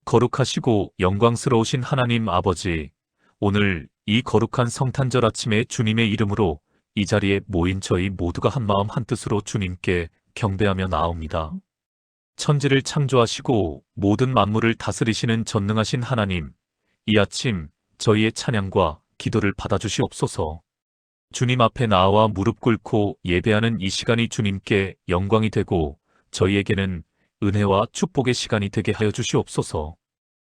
거룩하시고 영광스러우신 하나님 아버지, 오늘 이 거룩한 성탄절 아침에 주님의 이름으로 이 자리에 모인 저희 모두가 한마음 한뜻으로 주님께 경배하며 나아옵니다. 천지를 창조하시고 모든 만물을 다스리시는 전능하신 하나님, 이 아침 저희의 찬양과 기도를 받아주시옵소서. 주님 앞에 나와 무릎 꿇고 예배하는 이 시간이 주님께 영광이 되고 저희에게는 은혜와 축복의 시간이 되게 하여 주시옵소서.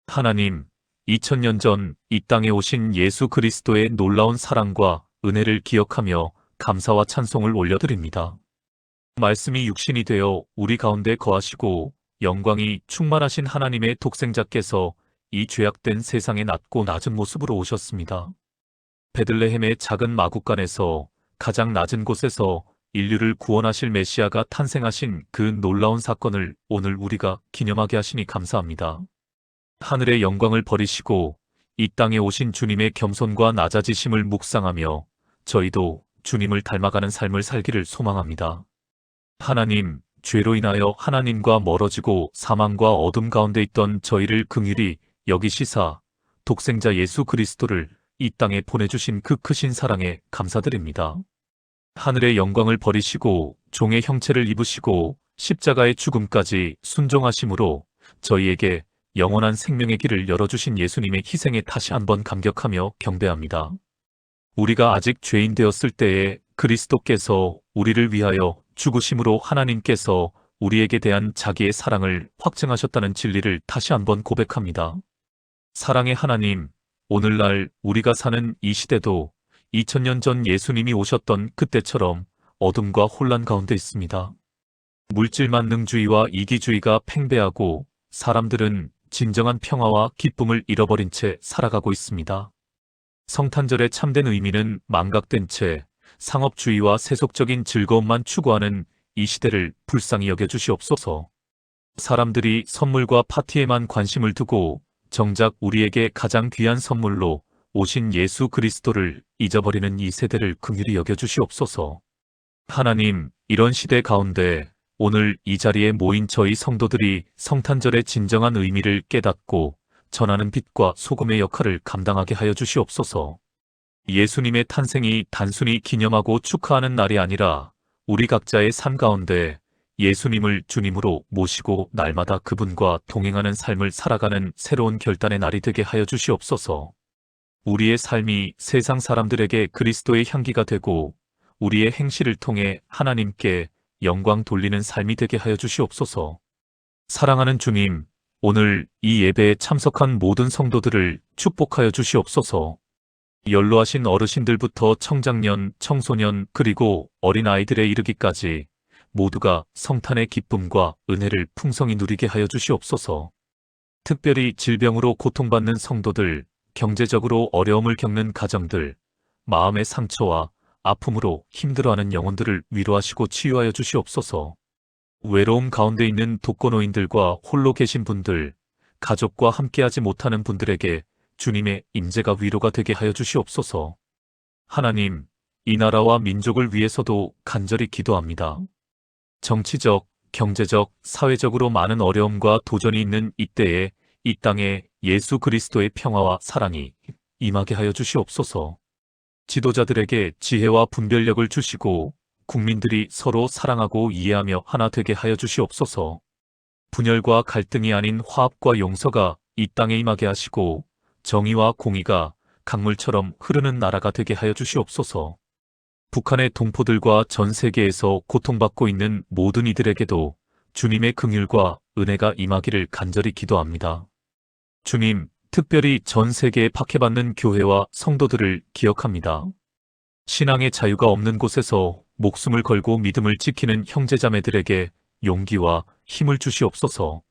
하나님, 2000년 전 이 땅에 오신 예수 그리스도의 놀라운 사랑과 은혜를 기억하며 감사와 찬송을 올려드립니다. 말씀이 육신이 되어 우리 가운데 거하시고 영광이 충만하신 하나님의 독생자께서 이 죄악된 세상에 낮고 낮은 모습으로 오셨습니다. 베들레헴의 작은 마구간에서 가장 낮은 곳에서 인류를 구원하실 메시아가 탄생하신 그 놀라운 사건을 오늘 우리가 기념하게 하시니 감사합니다. 하늘의 영광을 버리시고 이 땅에 오신 주님의 겸손과 낮아지심을 묵상하며 저희도 주님을 닮아가는 삶을 살기를 소망합니다. 하나님, 죄로 인하여 하나님과 멀어지고 사망과 어둠 가운데 있던 저희를 긍휼히 여기시사 독생자 예수 그리스도를 이 땅에 보내주신 그 크신 사랑에 감사드립니다. 하늘의 영광을 버리시고 종의 형체를 입으시고 십자가의 죽음까지 순종하심으로 저희에게 영원한 생명의 길을 열어주신 예수님의 희생에 다시 한번 감격하며 경배합니다. 우리가 아직 죄인 되었을 때에 그리스도께서 우리를 위하여 죽으심으로 하나님께서 우리에게 대한 자기의 사랑을 확증하셨다는 진리를 다시 한번 고백합니다. 사랑의 하나님, 오늘날 우리가 사는 이 시대도 2000년 전 예수님이 오셨던 그때처럼 어둠과 혼란 가운데 있습니다. 물질만능주의와 이기주의가 팽배하고 사람들은 진정한 평화와 기쁨을 잃어버린 채 살아가고 있습니다. 성탄절의 참된 의미는 망각된 채 상업주의와 세속적인 즐거움만 추구하는 이 시대를 불쌍히 여겨주시옵소서. 사람들이 선물과 파티에만 관심을 두고 정작 우리에게 가장 귀한 선물로 오신 예수 그리스도를 잊어버리는 이 세대를 긍휼히 여겨주시옵소서. 하나님, 이런 시대 가운데 오늘 이 자리에 모인 저희 성도들이 성탄절의 진정한 의미를 깨닫고 전하는 빛과 소금의 역할을 감당하게 하여 주시옵소서. 예수님의 탄생이 단순히 기념하고 축하하는 날이 아니라 우리 각자의 삶 가운데 예수님을 주님으로 모시고 날마다 그분과 동행하는 삶을 살아가는 새로운 결단의 날이 되게 하여 주시옵소서. 우리의 삶이 세상 사람들에게 그리스도의 향기가 되고 우리의 행실을 통해 하나님께 영광 돌리는 삶이 되게 하여 주시옵소서. 사랑하는 주님, 오늘 이 예배에 참석한 모든 성도들을 축복하여 주시옵소서. 연로하신 어르신들부터 청장년, 청소년 그리고 어린아이들에 이르기까지 모두가 성탄의 기쁨과 은혜를 풍성히 누리게 하여 주시옵소서. 특별히 질병으로 고통받는 성도들, 경제적으로 어려움을 겪는 가정들, 마음의 상처와 아픔으로 힘들어하는 영혼들을 위로하시고 치유하여 주시옵소서. 외로움 가운데 있는 독거노인들과 홀로 계신 분들, 가족과 함께하지 못하는 분들에게 주님의 임재가 위로가 되게 하여 주시옵소서. 하나님, 이 나라와 민족을 위해서도 간절히 기도합니다. 정치적, 경제적, 사회적으로 많은 어려움과 도전이 있는 이때에 이 땅에 예수 그리스도의 평화와 사랑이 임하게 하여 주시옵소서. 지도자들에게 지혜와 분별력을 주시고 국민들이 서로 사랑하고 이해하며 하나 되게 하여 주시옵소서. 분열과 갈등이 아닌 화합과 용서가 이 땅에 임하게 하시고 정의와 공의가 강물처럼 흐르는 나라가 되게 하여 주시옵소서. 북한의 동포들과 전 세계에서 고통받고 있는 모든 이들에게도 주님의 긍휼과 은혜가 임하기를 간절히 기도합니다. 주님, 특별히 전 세계에 박해받는 교회와 성도들을 기억합니다. 신앙의 자유가 없는 곳에서 목숨을 걸고 믿음을 지키는 형제자매들에게 용기와 힘을 주시옵소서.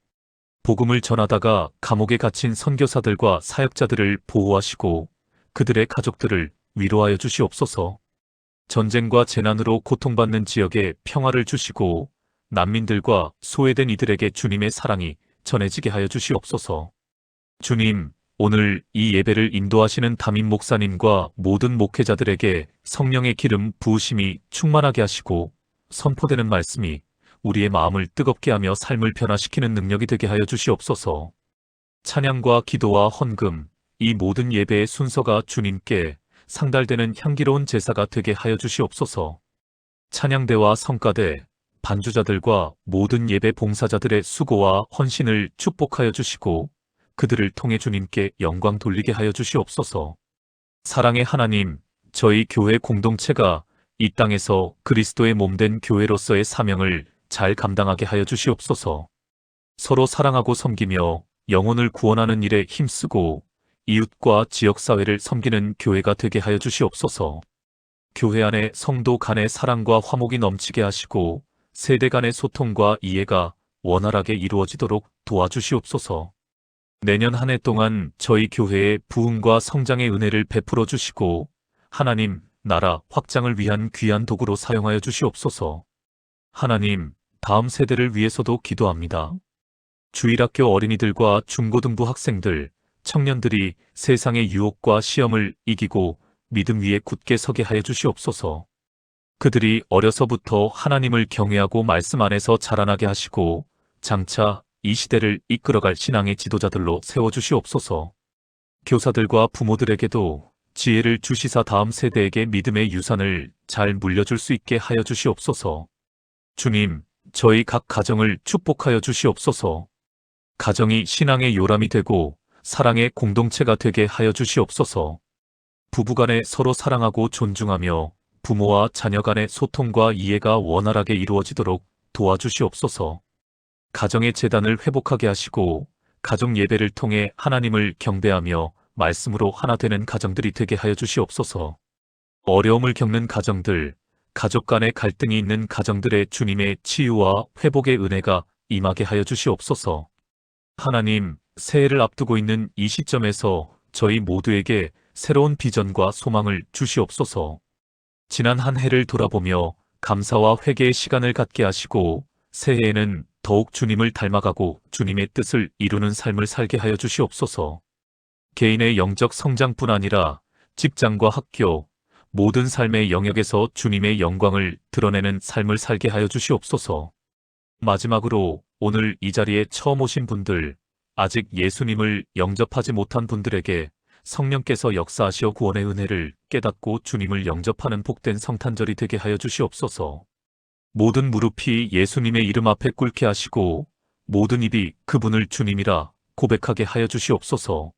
복음을 전하다가 감옥에 갇힌 선교사들과 사역자들을 보호하시고 그들의 가족들을 위로하여 주시옵소서. 전쟁과 재난으로 고통받는 지역에 평화를 주시고 난민들과 소외된 이들에게 주님의 사랑이 전해지게 하여 주시옵소서. 주님, 오늘 이 예배를 인도하시는 담임 목사님과 모든 목회자들에게 성령의 기름 부으심이 충만하게 하시고 선포되는 말씀이 우리의 마음을 뜨겁게 하며 삶을 변화시키는 능력이 되게 하여 주시옵소서. 찬양과 기도와 헌금, 이 모든 예배의 순서가 주님께 상달되는 향기로운 제사가 되게 하여 주시옵소서. 찬양대와 성가대, 반주자들과 모든 예배 봉사자들의 수고와 헌신을 축복하여 주시고 그들을 통해 주님께 영광 돌리게 하여 주시옵소서. 사랑의 하나님, 저희 교회 공동체가 이 땅에서 그리스도의 몸된 교회로서의 사명을 잘 감당하게 하여 주시옵소서. 서로 사랑하고 섬기며 영혼을 구원하는 일에 힘쓰고 이웃과 지역사회를 섬기는 교회가 되게 하여 주시옵소서. 교회 안에 성도 간의 사랑과 화목이 넘치게 하시고 세대 간의 소통과 이해가 원활하게 이루어지도록 도와주시옵소서. 내년 한 해 동안 저희 교회의 부흥과 성장의 은혜를 베풀어 주시고 하나님 나라 확장을 위한 귀한 도구로 사용하여 주시옵소서. 하나님, 다음 세대를 위해서도 기도합니다. 주일학교 어린이들과 중고등부 학생들, 청년들이 세상의 유혹과 시험을 이기고 믿음 위에 굳게 서게 하여 주시옵소서. 그들이 어려서부터 하나님을 경외하고 말씀 안에서 자라나게 하시고 장차 이 시대를 이끌어갈 신앙의 지도자들로 세워주시옵소서. 교사들과 부모들에게도 지혜를 주시사 다음 세대에게 믿음의 유산을 잘 물려줄 수 있게 하여 주시옵소서. 주님, 저희 각 가정을 축복하여 주시옵소서. 가정이 신앙의 요람이 되고 사랑의 공동체가 되게 하여 주시옵소서. 부부간에 서로 사랑하고 존중하며 부모와 자녀 간의 소통과 이해가 원활하게 이루어지도록 도와주시옵소서. 가정의 재단을 회복하게 하시고 가족 예배를 통해 하나님을 경배하며 말씀으로 하나 되는 가정들이 되게 하여 주시옵소서. 어려움을 겪는 가정들, 가족 간의 갈등이 있는 가정들의 주님의 치유와 회복의 은혜가 임하게 하여 주시옵소서. 하나님, 새해를 앞두고 있는 이 시점에서 저희 모두에게 새로운 비전과 소망을 주시옵소서. 지난 한 해를 돌아보며 감사와 회개의 시간을 갖게 하시고 새해에는 더욱 주님을 닮아가고 주님의 뜻을 이루는 삶을 살게 하여 주시옵소서. 개인의 영적 성장뿐 아니라 직장과 학교, 모든 삶의 영역에서 주님의 영광을 드러내는 삶을 살게 하여 주시옵소서. 마지막으로 오늘 이 자리에 처음 오신 분들, 아직 예수님을 영접하지 못한 분들에게 성령께서 역사하시어 구원의 은혜를 깨닫고 주님을 영접하는 복된 성탄절이 되게 하여 주시옵소서. 모든 무릎이 예수님의 이름 앞에 꿇게 하시고 모든 입이 그분을 주님이라 고백하게 하여 주시옵소서.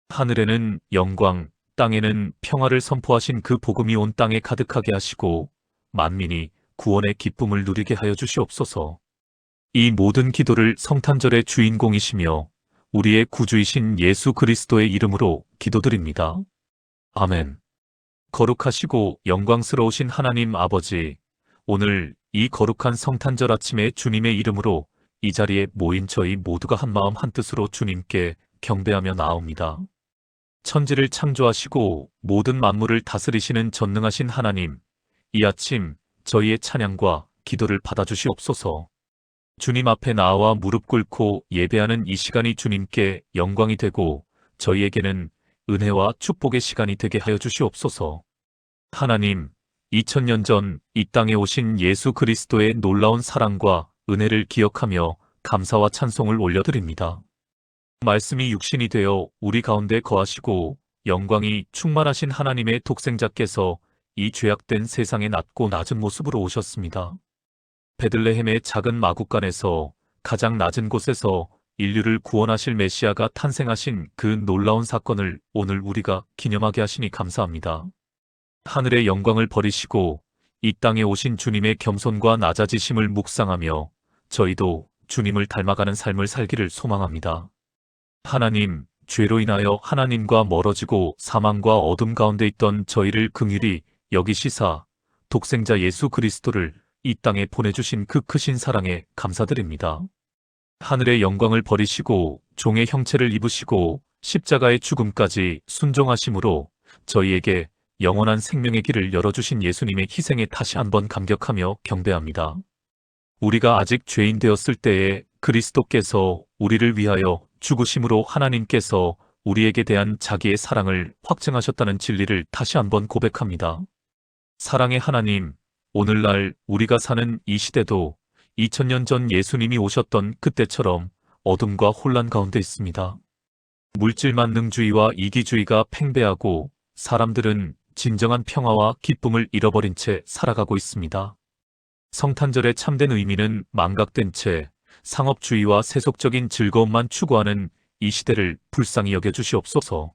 하늘에는 영광, 땅에는 평화를 선포하신 그 복음이 온 땅에 가득하게 하시고 만민이 구원의 기쁨을 누리게 하여 주시옵소서. 이 모든 기도를 성탄절의 주인공이시며 우리의 구주이신 예수 그리스도의 이름으로 기도드립니다. 아멘. 거룩하시고 영광스러우신 하나님 아버지, 오늘 이 거룩한 성탄절 아침에 주님의 이름으로 이 자리에 모인 저희 모두가 한마음 한뜻으로 주님께 경배하며 나옵니다. 천지를 창조하시고 모든 만물을 다스리시는 전능하신 하나님, 이 아침 저희의 찬양과 기도를 받아주시옵소서. 주님 앞에 나와 무릎 꿇고 예배하는 이 시간이 주님께 영광이 되고 저희에게는 은혜와 축복의 시간이 되게 하여 주시옵소서. 하나님, 2000년 전 이 땅에 오신 예수 그리스도의 놀라운 사랑과 은혜를 기억하며 감사와 찬송을 올려드립니다. 말씀이 육신이 되어 우리 가운데 거하시고 영광이 충만하신 하나님의 독생자께서 이 죄악된 세상에 낮고 낮은 모습으로 오셨습니다. 베들레헴의 작은 마국간에서 가장 낮은 곳에서 인류를 구원하실 메시아가 탄생하신 그 놀라운 사건을 오늘 우리가 기념하게 하시니 감사합니다. 하늘의 영광을 버리시고 이 땅에 오신 주님의 겸손과 낮아지심을 묵상하며 저희도 주님을 닮아가는 삶을 살기를 소망합니다. 하나님, 죄로 인하여 하나님과 멀어지고 사망과 어둠 가운데 있던 저희를 긍휼히 여기시사 독생자 예수 그리스도를 이 땅에 보내주신 그 크신 사랑에 감사드립니다. 하늘의 영광을 버리시고 종의 형체를 입으시고 십자가의 죽음까지 순종하심으로 저희에게 영원한 생명의 길을 열어주신 예수님의 희생에 다시 한번 감격하며 경배합니다. 우리가 아직 죄인 되었을 때에 그리스도께서 우리를 위하여 죽으심으로 하나님께서 우리에게 대한 자기의 사랑을 확증하셨다는 진리를 다시 한번 고백합니다. 사랑의 하나님, 오늘날 우리가 사는 이 시대도 2000년 전 예수님이 오셨던 그때처럼 어둠과 혼란 가운데 있습니다. 물질만능주의와 이기주의가 팽배하고 사람들은 진정한 평화와 기쁨을 잃어버린 채 살아가고 있습니다. 성탄절의 참된 의미는 망각된 채 상업주의와 세속적인 즐거움만 추구하는 이 시대를 불쌍히 여겨주시옵소서.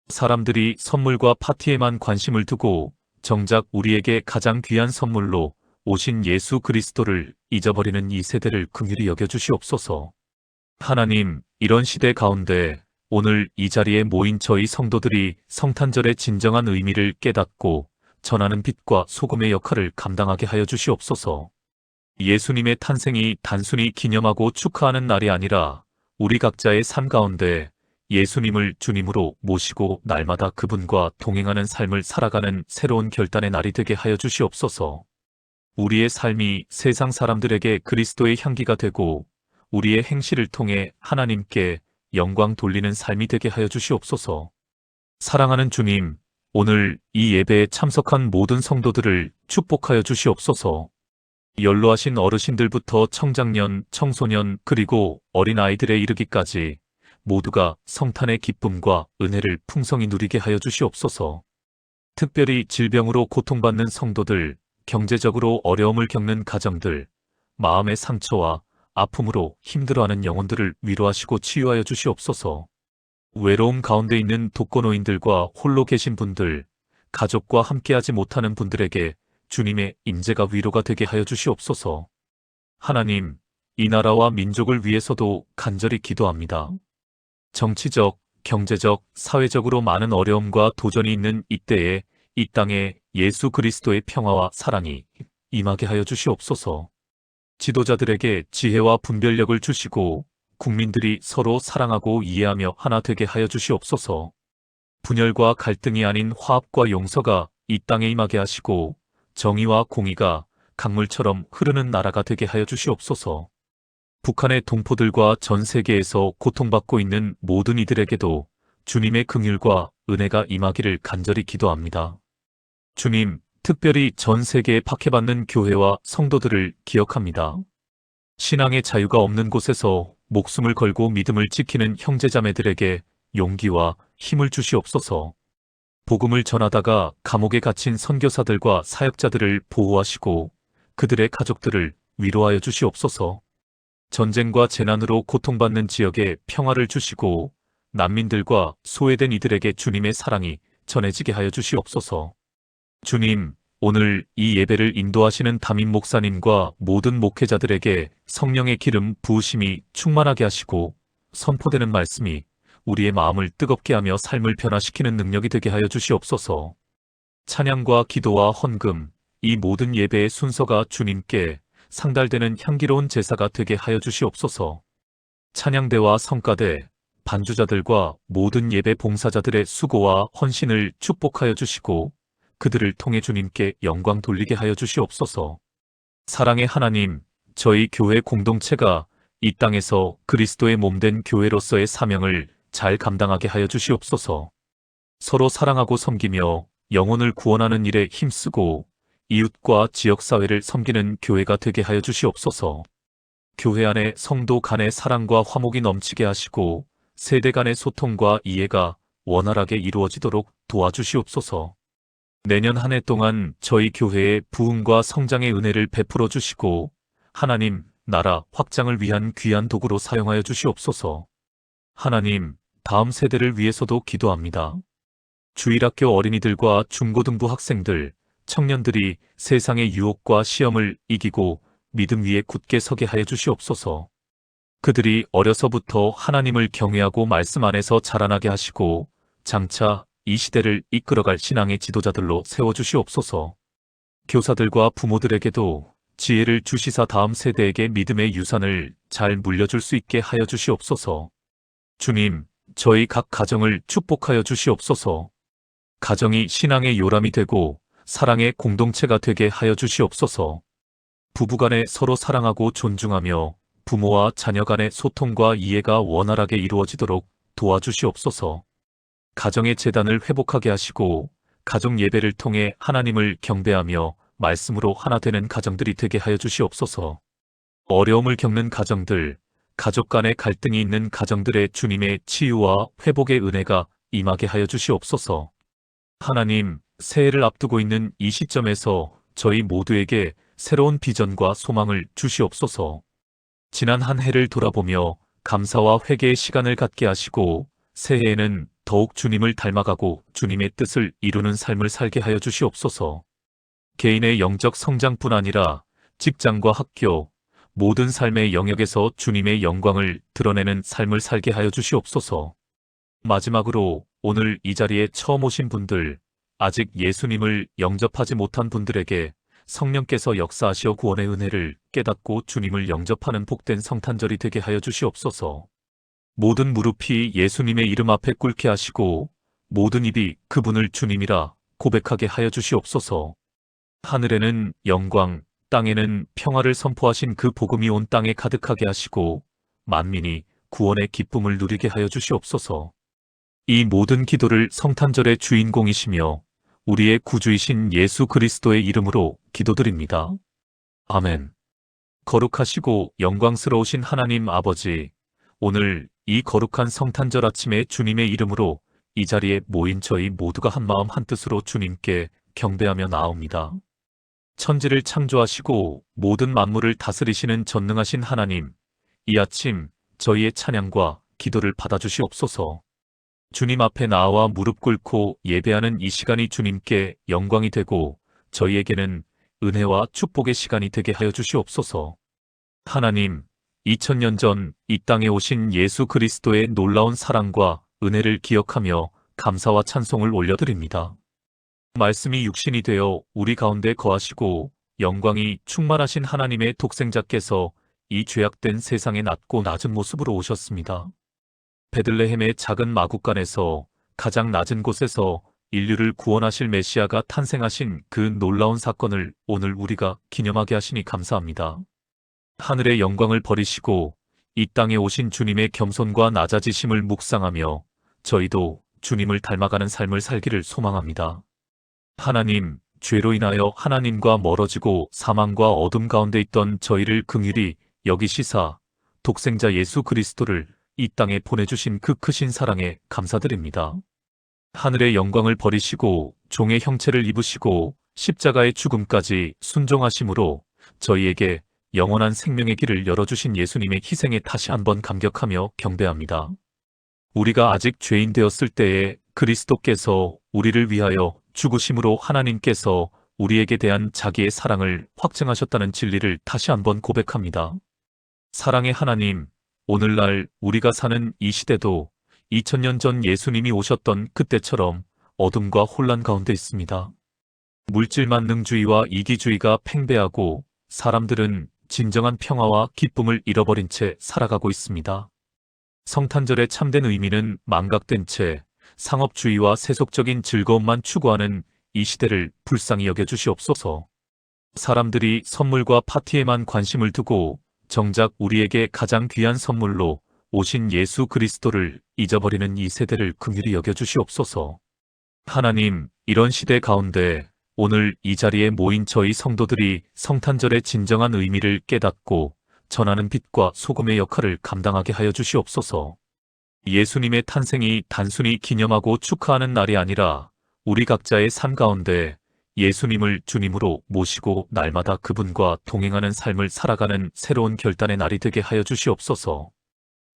사람들이 선물과 파티에만 관심을 두고 정작 우리에게 가장 귀한 선물로 오신 예수 그리스도를 잊어버리는 이 세대를 긍휼히 여겨주시옵소서. 하나님, 이런 시대 가운데 오늘 이 자리에 모인 저희 성도들이 성탄절의 진정한 의미를 깨닫고 전하는 빛과 소금의 역할을 감당하게 하여 주시옵소서. 예수님의 탄생이 단순히 기념하고 축하하는 날이 아니라 우리 각자의 삶 가운데 예수님을 주님으로 모시고 날마다 그분과 동행하는 삶을 살아가는 새로운 결단의 날이 되게 하여 주시옵소서. 우리의 삶이 세상 사람들에게 그리스도의 향기가 되고 우리의 행실을 통해 하나님께 영광 돌리는 삶이 되게 하여 주시옵소서. 사랑하는 주님, 오늘 이 예배에 참석한 모든 성도들을 축복하여 주시옵소서. 연로하신 어르신들부터 청장년, 청소년, 그리고 어린아이들에 이르기까지 모두가 성탄의 기쁨과 은혜를 풍성히 누리게 하여 주시옵소서. 특별히 질병으로 고통받는 성도들, 경제적으로 어려움을 겪는 가정들, 마음의 상처와 아픔으로 힘들어하는 영혼들을 위로하시고 치유하여 주시옵소서. 외로움 가운데 있는 독거노인들과 홀로 계신 분들, 가족과 함께하지 못하는 분들에게 주님의 임재가 위로가 되게 하여 주시옵소서. 하나님, 이 나라와 민족을 위해서도 간절히 기도합니다. 정치적, 경제적, 사회적으로 많은 어려움과 도전이 있는 이때에 이 땅에 예수 그리스도의 평화와 사랑이 임하게 하여 주시옵소서. 지도자들에게 지혜와 분별력을 주시고 국민들이 서로 사랑하고 이해하며 하나 되게 하여 주시옵소서. 분열과 갈등이 아닌 화합과 용서가 이 땅에 임하게 하시고 정의와 공의가 강물처럼 흐르는 나라가 되게 하여 주시옵소서. 북한의 동포들과 전 세계에서 고통받고 있는 모든 이들에게도 주님의 긍휼과 은혜가 임하기를 간절히 기도합니다. 주님, 특별히 전 세계에 박해받는 교회와 성도들을 기억합니다. 신앙의 자유가 없는 곳에서 목숨을 걸고 믿음을 지키는 형제자매들에게 용기와 힘을 주시옵소서. 복음을 전하다가 감옥에 갇힌 선교사들과 사역자들을 보호하시고 그들의 가족들을 위로하여 주시옵소서. 전쟁과 재난으로 고통받는 지역에 평화를 주시고 난민들과 소외된 이들에게 주님의 사랑이 전해지게 하여 주시옵소서. 주님, 오늘 이 예배를 인도하시는 담임 목사님과 모든 목회자들에게 성령의 기름 부으심이 충만하게 하시고 선포되는 말씀이 우리의 마음을 뜨겁게 하며 삶을 변화시키는 능력이 되게 하여 주시옵소서. 찬양과 기도와 헌금, 이 모든 예배의 순서가 주님께 상달되는 향기로운 제사가 되게 하여 주시옵소서. 찬양대와 성가대, 반주자들과 모든 예배 봉사자들의 수고와 헌신을 축복하여 주시고 그들을 통해 주님께 영광 돌리게 하여 주시옵소서. 사랑의 하나님, 저희 교회 공동체가 이 땅에서 그리스도의 몸된 교회로서의 사명을 잘 감당하게 하여 주시옵소서. 서로 사랑하고 섬기며 영혼을 구원하는 일에 힘쓰고 이웃과 지역사회를 섬기는 교회가 되게 하여 주시옵소서. 교회 안에 성도 간의 사랑과 화목이 넘치게 하시고 세대 간의 소통과 이해가 원활하게 이루어지도록 도와주시옵소서. 내년 한 해 동안 저희 교회에 부흥과 성장의 은혜를 베풀어 주시고 하나님, 나라 확장을 위한 귀한 도구로 사용하여 주시옵소서. 하나님, 다음 세대를 위해서도 기도합니다. 주일학교 어린이들과 중고등부 학생들, 청년들이 세상의 유혹과 시험을 이기고 믿음 위에 굳게 서게 하여 주시옵소서. 그들이 어려서부터 하나님을 경외하고 말씀 안에서 자라나게 하시고 장차 이 시대를 이끌어갈 신앙의 지도자들로 세워주시옵소서. 교사들과 부모들에게도 지혜를 주시사 다음 세대에게 믿음의 유산을 잘 물려줄 수 있게 하여 주시옵소서. 주님, 저희 각 가정을 축복하여 주시옵소서. 가정이 신앙의 요람이 되고 사랑의 공동체가 되게 하여 주시옵소서. 부부간에 서로 사랑하고 존중하며 부모와 자녀 간의 소통과 이해가 원활하게 이루어지도록 도와주시옵소서. 가정의 재단을 회복하게 하시고 가정 예배를 통해 하나님을 경배하며 말씀으로 하나 되는 가정들이 되게 하여 주시옵소서. 어려움을 겪는 가정들, 가족 간의 갈등이 있는 가정들의 주님의 치유와 회복의 은혜가 임하게 하여 주시옵소서. 하나님, 새해를 앞두고 있는 이 시점에서 저희 모두에게 새로운 비전과 소망을 주시옵소서. 지난 한 해를 돌아보며 감사와 회개의 시간을 갖게 하시고 새해에는 더욱 주님을 닮아가고 주님의 뜻을 이루는 삶을 살게 하여 주시옵소서. 개인의 영적 성장뿐 아니라 직장과 학교, 모든 삶의 영역에서 주님의 영광을 드러내는 삶을 살게 하여 주시옵소서. 마지막으로 오늘 이 자리에 처음 오신 분들, 아직 예수님을 영접하지 못한 분들에게 성령께서 역사하시어 구원의 은혜를 깨닫고 주님을 영접하는 복된 성탄절이 되게 하여 주시옵소서. 모든 무릎이 예수님의 이름 앞에 꿇게 하시고 모든 입이 그분을 주님이라 고백하게 하여 주시옵소서. 하늘에는 영광, 땅에는 평화를 선포하신 그 복음이 온 땅에 가득하게 하시고 만민이 구원의 기쁨을 누리게 하여 주시옵소서. 이 모든 기도를 성탄절의 주인공이시며 우리의 구주이신 예수 그리스도의 이름으로 기도드립니다. 아멘. 거룩하시고 영광스러우신 하나님 아버지, 오늘 이 거룩한 성탄절 아침에 주님의 이름으로 이 자리에 모인 저희 모두가 한마음 한뜻으로 주님께 경배하며 나옵니다. 천지를 창조하시고 모든 만물을 다스리시는 전능하신 하나님, 이 아침 저희의 찬양과 기도를 받아주시옵소서. 주님 앞에 나와 무릎 꿇고 예배하는 이 시간이 주님께 영광이 되고 저희에게는 은혜와 축복의 시간이 되게 하여 주시옵소서. 하나님, 2000년 전 이 땅에 오신 예수 그리스도의 놀라운 사랑과 은혜를 기억하며 감사와 찬송을 올려드립니다. 말씀이 육신이 되어 우리 가운데 거하시고 영광이 충만하신 하나님의 독생자께서 이 죄악된 세상에 낮고 낮은 모습으로 오셨습니다. 베들레헴의 작은 마국간에서 가장 낮은 곳에서 인류를 구원하실 메시아가 탄생하신 그 놀라운 사건을 오늘 우리가 기념하게 하시니 감사합니다. 하늘의 영광을 버리시고 이 땅에 오신 주님의 겸손과 낮아지심을 묵상하며 저희도 주님을 닮아가는 삶을 살기를 소망합니다. 하나님, 죄로 인하여 하나님과 멀어지고 사망과 어둠 가운데 있던 저희를 긍휼히 여기시사 독생자 예수 그리스도를 이 땅에 보내주신 그 크신 사랑에 감사드립니다. 하늘의 영광을 버리시고 종의 형체를 입으시고 십자가의 죽음까지 순종하심으로 저희에게 영원한 생명의 길을 열어주신 예수님의 희생에 다시 한번 감격하며 경배합니다. 우리가 아직 죄인 되었을 때에 그리스도께서 우리를 위하여 죽으심으로 하나님께서 우리에게 대한 자기의 사랑을 확증하셨다는 진리를 다시 한번 고백합니다. 사랑의 하나님, 오늘날 우리가 사는 이 시대도 2000년 전 예수님이 오셨던 그때처럼 어둠과 혼란 가운데 있습니다. 물질 만능주의와 이기주의가 팽배하고 사람들은 진정한 평화와 기쁨을 잃어버린 채 살아가고 있습니다. 성탄절의 참된 의미는 망각된 채 상업주의와 세속적인 즐거움만 추구하는 이 시대를 불쌍히 여겨주시옵소서. 사람들이 선물과 파티에만 관심을 두고 정작 우리에게 가장 귀한 선물로 오신 예수 그리스도를 잊어버리는 이 세대를 긍휼히 여겨주시옵소서. 하나님, 이런 시대 가운데 오늘 이 자리에 모인 저희 성도들이 성탄절의 진정한 의미를 깨닫고 전하는 빛과 소금의 역할을 감당하게 하여 주시옵소서. 예수님의 탄생이 단순히 기념하고 축하하는 날이 아니라 우리 각자의 삶 가운데 예수님을 주님으로 모시고 날마다 그분과 동행하는 삶을 살아가는 새로운 결단의 날이 되게 하여 주시옵소서.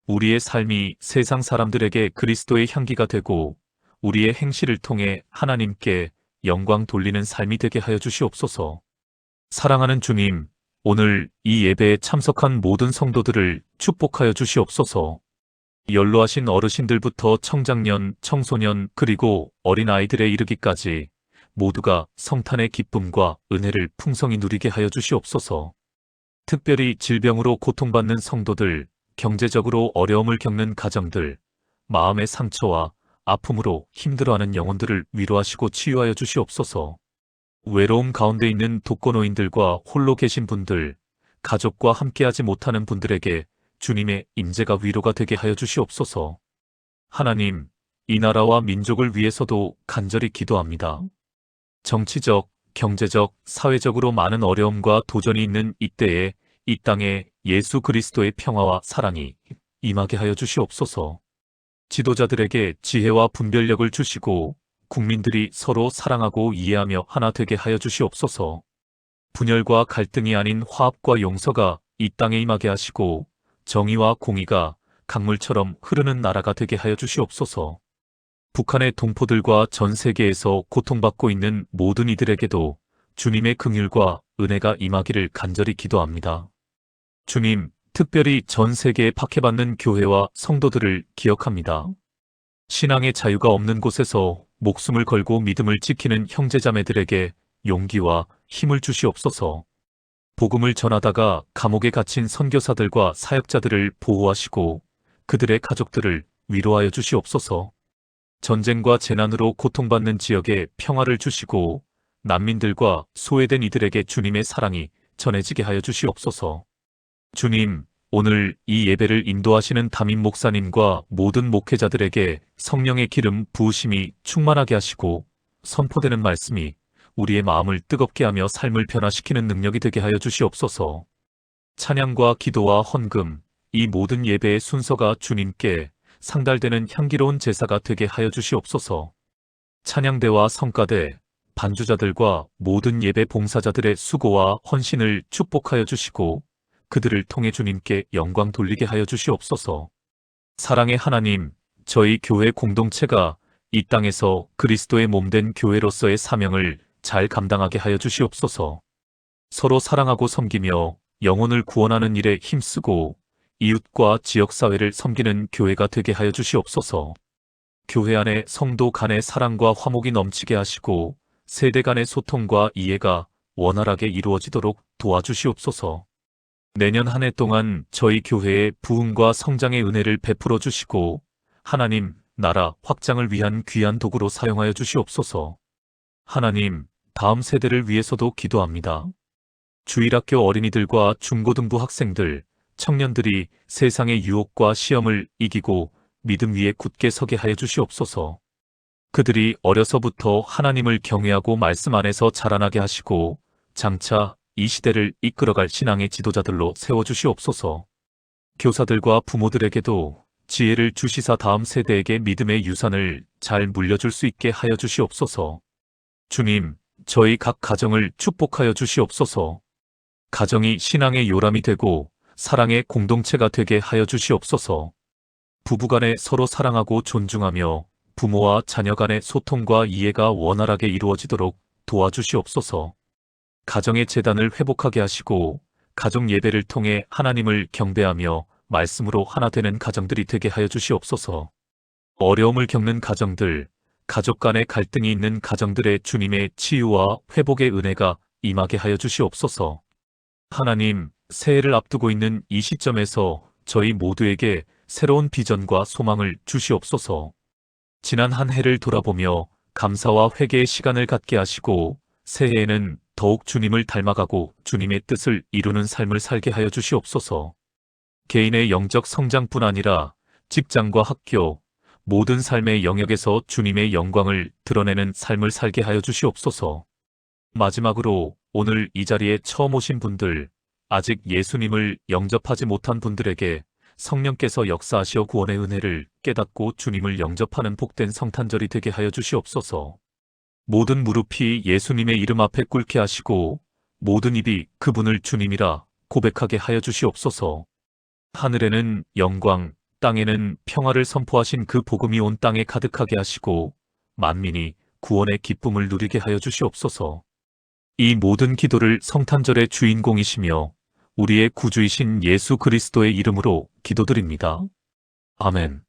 우리의 삶이 세상 사람들에게 그리스도의 향기가 되고 우리의 행실을 통해 하나님께 영광 돌리는 삶이 되게 하여 주시옵소서. 사랑하는 주님, 오늘 이 예배에 참석한 모든 성도들을 축복하여 주시옵소서. 연로하신 어르신들부터 청장년, 청소년 그리고 어린아이들에 이르기까지 모두가 성탄의 기쁨과 은혜를 풍성히 누리게 하여 주시옵소서. 특별히 질병으로 고통받는 성도들, 경제적으로 어려움을 겪는 가정들, 마음의 상처와 아픔으로 힘들어하는 영혼들을 위로하시고 치유하여 주시옵소서. 외로움 가운데 있는 독거노인들과 홀로 계신 분들, 가족과 함께하지 못하는 분들에게 주님의 임재가 위로가 되게 하여 주시옵소서. 하나님, 이 나라와 민족을 위해서도 간절히 기도합니다. 정치적, 경제적, 사회적으로 많은 어려움과 도전이 있는 이때에 이 땅에 예수 그리스도의 평화와 사랑이 임하게 하여 주시옵소서. 지도자들에게 지혜와 분별력을 주시고 국민들이 서로 사랑하고 이해하며 하나 되게 하여 주시옵소서. 분열과 갈등이 아닌 화합과 용서가 이 땅에 임하게 하시고 정의와 공의가 강물처럼 흐르는 나라가 되게 하여 주시옵소서. 북한의 동포들과 전 세계에서 고통받고 있는 모든 이들에게도 주님의 긍휼과 은혜가 임하기를 간절히 기도합니다. 주님, 특별히 전 세계에 박해받는 교회와 성도들을 기억합니다. 신앙의 자유가 없는 곳에서 목숨을 걸고 믿음을 지키는 형제자매들에게 용기와 힘을 주시옵소서. 복음을 전하다가 감옥에 갇힌 선교사들과 사역자들을 보호하시고 그들의 가족들을 위로하여 주시옵소서. 전쟁과 재난으로 고통받는 지역에 평화를 주시고 난민들과 소외된 이들에게 주님의 사랑이 전해지게 하여 주시옵소서. 주님, 오늘 이 예배를 인도하시는 담임 목사님과 모든 목회자들에게 성령의 기름 부으심이 충만하게 하시고 선포되는 말씀이 우리의 마음을 뜨겁게 하며 삶을 변화시키는 능력이 되게 하여 주시옵소서. 찬양과 기도와 헌금, 이 모든 예배의 순서가 주님께 상달되는 향기로운 제사가 되게 하여 주시옵소서. 찬양대와 성가대, 반주자들과 모든 예배 봉사자들의 수고와 헌신을 축복하여 주시고 그들을 통해 주님께 영광 돌리게 하여 주시옵소서. 사랑의 하나님, 저희 교회 공동체가 이 땅에서 그리스도의 몸된 교회로서의 사명을 잘 감당하게 하여 주시옵소서. 서로 사랑하고 섬기며 영혼을 구원하는 일에 힘쓰고 이웃과 지역사회를 섬기는 교회가 되게 하여 주시옵소서. 교회 안에 성도 간의 사랑과 화목이 넘치게 하시고 세대 간의 소통과 이해가 원활하게 이루어지도록 도와주시옵소서. 내년 한 해 동안 저희 교회에 부흥과 성장의 은혜를 베풀어 주시고 하나님, 나라 확장을 위한 귀한 도구로 사용하여 주시옵소서. 하나님, 다음 세대를 위해서도 기도합니다. 주일학교 어린이들과 중고등부 학생들, 청년들이 세상의 유혹과 시험을 이기고 믿음 위에 굳게 서게 하여 주시옵소서. 그들이 어려서부터 하나님을 경외하고 말씀 안에서 자라나게 하시고 장차 이 시대를 이끌어갈 신앙의 지도자들로 세워주시옵소서. 교사들과 부모들에게도 지혜를 주시사 다음 세대에게 믿음의 유산을 잘 물려줄 수 있게 하여 주시옵소서. 주님, 저희 각 가정을 축복하여 주시옵소서. 가정이 신앙의 요람이 되고 사랑의 공동체가 되게 하여 주시옵소서. 부부간에 서로 사랑하고 존중하며 부모와 자녀 간의 소통과 이해가 원활하게 이루어지도록 도와주시옵소서. 가정의 재단을 회복하게 하시고 가족 예배를 통해 하나님을 경배하며 말씀으로 하나 되는 가정들이 되게 하여 주시옵소서. 어려움을 겪는 가정들, 가족 간의 갈등이 있는 가정들의 주님의 치유와 회복의 은혜가 임하게 하여 주시옵소서. 하나님, 새해를 앞두고 있는 이 시점에서 저희 모두에게 새로운 비전과 소망을 주시옵소서. 지난 한 해를 돌아보며 감사와 회개의 시간을 갖게 하시고 새해에는 더욱 주님을 닮아가고 주님의 뜻을 이루는 삶을 살게 하여 주시옵소서. 개인의 영적 성장뿐 아니라 직장과 학교, 모든 삶의 영역에서 주님의 영광을 드러내는 삶을 살게 하여 주시옵소서. 마지막으로 오늘 이 자리에 처음 오신 분들, 아직 예수님을 영접하지 못한 분들에게 성령께서 역사하시어 구원의 은혜를 깨닫고 주님을 영접하는 복된 성탄절이 되게 하여 주시옵소서. 모든 무릎이 예수님의 이름 앞에 꿇게 하시고 모든 입이 그분을 주님이라 고백하게 하여 주시옵소서. 하늘에는 영광, 땅에는 평화를 선포하신 그 복음이 온 땅에 가득하게 하시고 만민이 구원의 기쁨을 누리게 하여 주시옵소서. 이 모든 기도를 성탄절의 주인공이시며 우리의 구주이신 예수 그리스도의 이름으로 기도드립니다. 아멘.